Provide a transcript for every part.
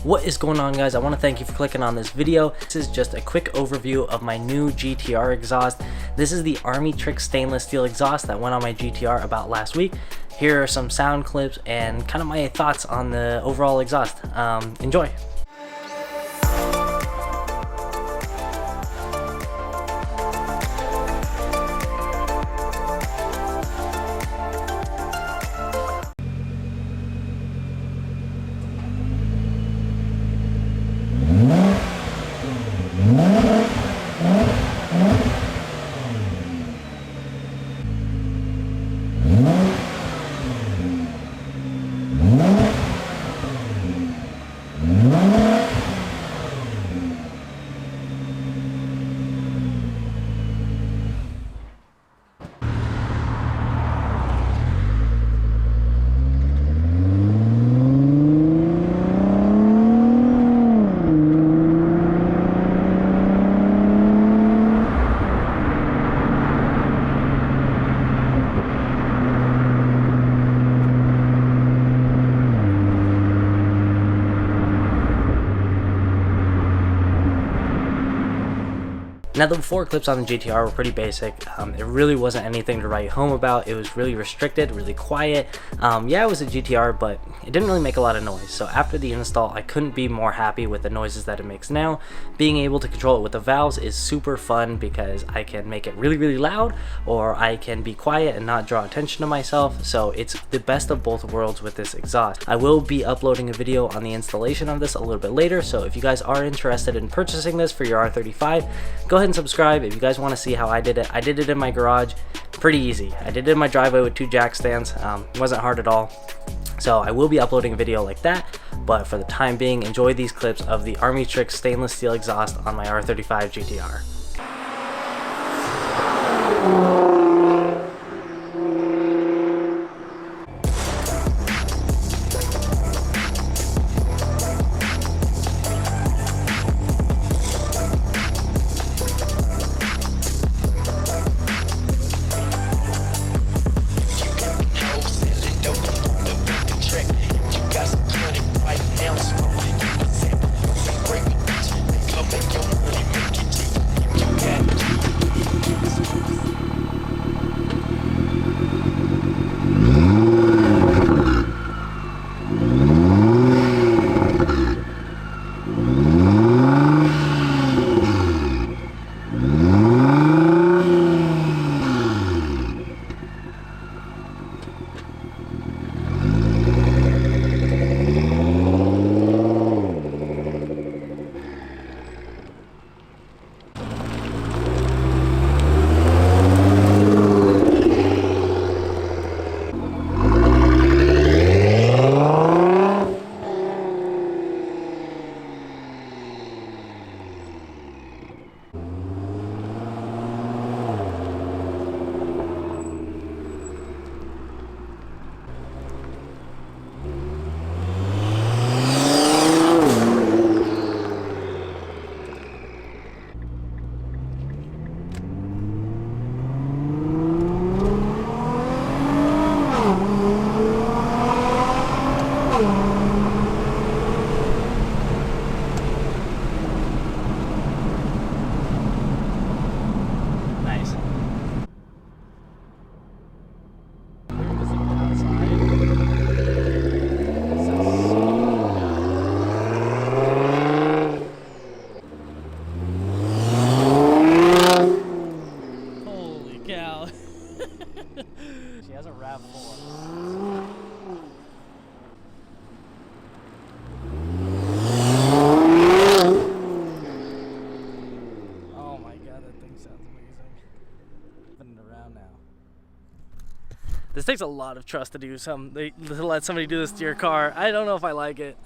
What is going on, guys? I want to thank you for clicking on this video. This is just a quick overview of my new GTR exhaust. This is the ArmyTrix stainless steel exhaust that went on my GTR about last week. Here are some sound clips and kind of my thoughts on the overall exhaust. Enjoy. Now, the before clips on the GTR were pretty basic. It really wasn't anything to write home about. It was really restricted, really quiet. Yeah, it was a GTR, but it didn't really make a lot of noise. So after the install, I couldn't be more happy with the noises that it makes now. Being able to control it with the valves is super fun because I can make it really, really loud, or I can be quiet and not draw attention to myself. So it's the best of both worlds with this exhaust. I will be uploading a video on the installation of this a little bit later. So if you guys are interested in purchasing this for your R35, go ahead and subscribe. If you guys want to see how I did it in my garage. Pretty easy. I did it in my driveway with 2 jack stands. Wasn't hard at all. So I will be uploading a video like that, but for the time being, enjoy these clips of the ArmyTrix stainless steel exhaust on my R35 GTR. She has a RAV4. Oh my god, that thing sounds amazing. Spinning around now. This takes a lot of trust to do to let somebody do this to your car. I don't know if I like it.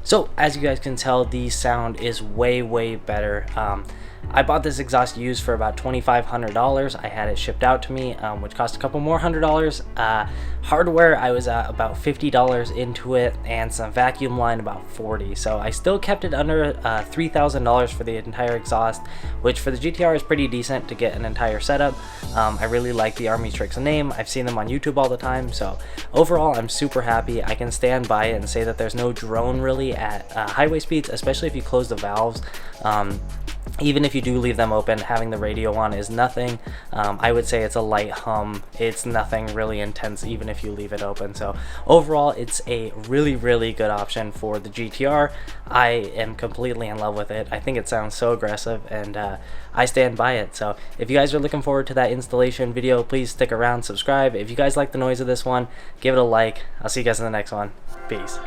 So as you guys can tell, the sound is way better. I bought this exhaust used for about $2,500. I had it shipped out to me, which cost a couple more $100. Hardware, I was at about $50 into it, and some vacuum line about $40. So I still kept it under $3,000 for the entire exhaust, which for the GTR is pretty decent to get an entire setup. I really like the ArmyTrix name. I've seen them on YouTube all the time, so overall I'm super happy. I can stand by it and say that there's no drone really at highway speeds, especially if you close the valves. Even if you do leave them open, having the radio on is nothing. I would say it's a light hum. It's nothing really intense even if you leave it open. So overall, it's a really good option for the GTR. I am completely in love with it. I think it sounds so aggressive, and I stand by it. So if you guys are looking forward to that installation video, please stick around, subscribe. If you guys like the noise of this one, give it a like. I'll see you guys in the next one. Peace.